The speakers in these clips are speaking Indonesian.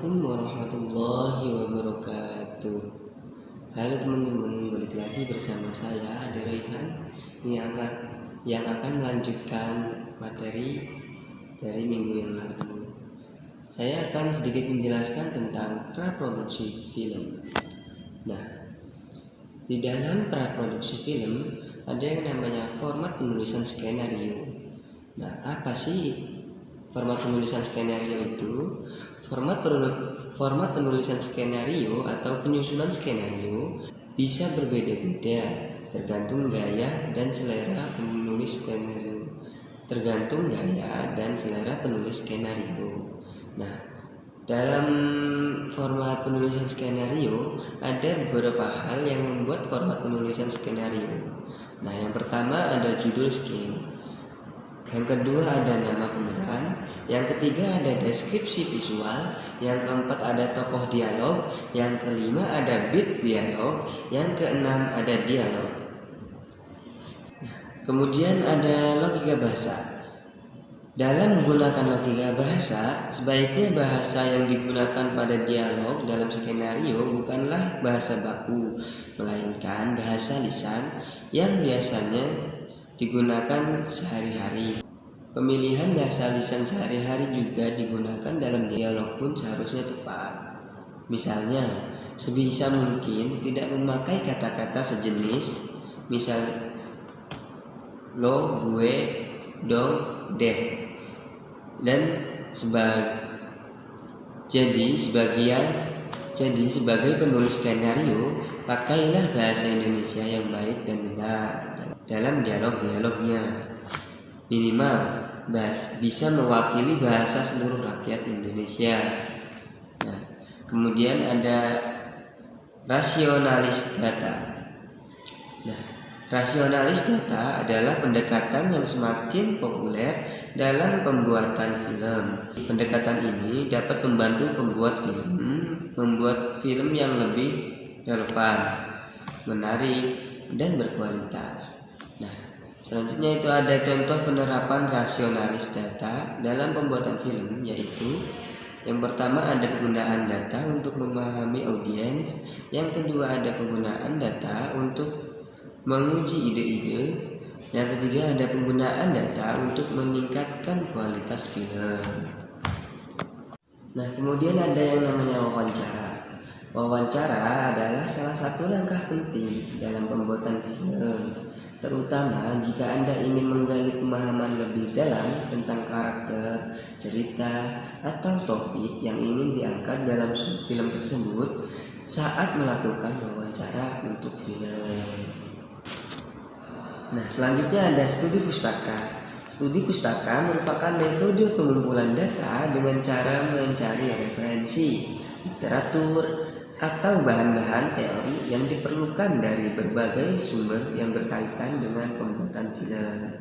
Assalamualaikum warahmatullahi wabarakatuh. Halo teman-teman, balik lagi bersama saya Ade Rehan yang akan melanjutkan materi dari minggu yang lalu. Saya akan sedikit menjelaskan tentang praproduksi film. Nah, di dalam praproduksi film ada yang namanya format penulisan skenario. Nah, apa sih format penulisan skenario itu? Format penulisan skenario atau penyusunan skenario bisa berbeda-beda tergantung gaya dan selera penulis skenario. Nah, dalam format penulisan skenario ada beberapa hal yang membuat format penulisan skenario. Nah, yang pertama ada judul skin. Yang kedua ada nama pemeran, yang ketiga ada deskripsi visual, yang keempat ada tokoh dialog, yang kelima ada beat dialog, yang keenam ada dialog. Kemudian ada logika bahasa. Dalam menggunakan logika bahasa, sebaiknya bahasa yang digunakan pada dialog dalam skenario bukanlah bahasa baku, melainkan bahasa lisan yang biasanya digunakan sehari-hari. Pemilihan bahasa lisan sehari-hari juga digunakan dalam dialog pun seharusnya tepat. Misalnya, sebisa mungkin tidak memakai kata-kata sejenis, misal lo, gue, dong, deh, dan sebagai penulis skenario, pakailah bahasa Indonesia yang baik dan benar dalam dialog-dialognya. Minimal bisa mewakili bahasa seluruh rakyat Indonesia. Nah, kemudian ada rasionalis data. Nah, rasionalis data adalah pendekatan yang semakin populer dalam pembuatan film. Pendekatan ini dapat membantu pembuat film membuat film yang lebih relevan, menarik, dan berkualitas. Nah, selanjutnya itu ada contoh penerapan rasionalis data dalam pembuatan film, yaitu yang pertama ada penggunaan data untuk memahami audiens, yang kedua ada penggunaan data untuk menguji ide-ide, yang ketiga ada penggunaan data untuk meningkatkan kualitas film. Nah, kemudian ada yang namanya wawancara. Wawancara adalah salah satu langkah penting dalam pembuatan film, terutama jika Anda ingin menggali pemahaman lebih dalam tentang karakter, cerita, atau topik yang ingin diangkat dalam film tersebut saat melakukan wawancara untuk film. Nah, selanjutnya ada studi pustaka. Studi pustaka merupakan metode pengumpulan data dengan cara mencari referensi, literatur, atau bahan-bahan teori yang diperlukan dari berbagai sumber yang berkaitan dengan pembuatan film.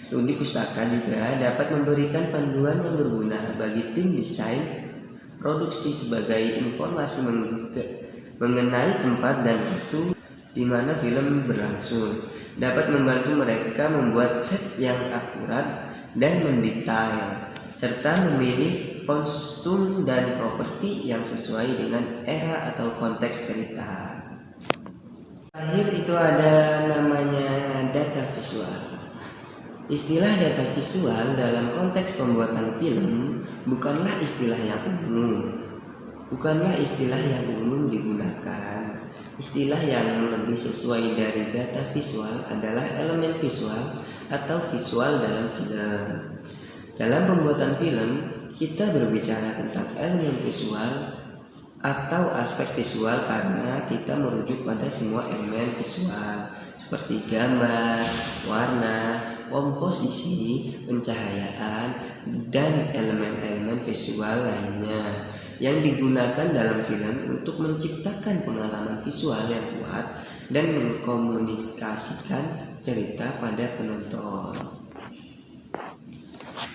Studi pustaka juga dapat memberikan panduan yang berguna bagi tim desain produksi sebagai informasi mengenai tempat dan waktu di mana film berlangsung. Dapat membantu mereka membuat set yang akurat dan mendetail, serta memilih kostum dan properti yang sesuai dengan era atau konteks cerita. Terakhir itu ada namanya data visual. Istilah data visual dalam konteks pembuatan film bukanlah istilah yang umum digunakan. Istilah yang lebih sesuai dari data visual adalah elemen visual atau visual dalam film. Dalam pembuatan film, kita berbicara tentang elemen visual atau aspek visual karena kita merujuk pada semua elemen visual seperti gambar, warna, komposisi, pencahayaan, dan elemen-elemen visual lainnya yang digunakan dalam film untuk menciptakan pengalaman visual yang kuat dan mengkomunikasikan cerita pada penonton.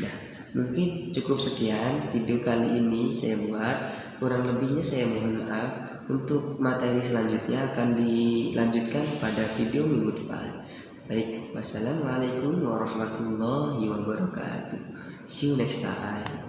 Nah, mungkin cukup sekian video kali ini saya buat. Kurang lebihnya saya mohon maaf. Untuk materi selanjutnya akan dilanjutkan pada video minggu depan. Baik, wassalamualaikum warahmatullahi wabarakatuh. See you next time.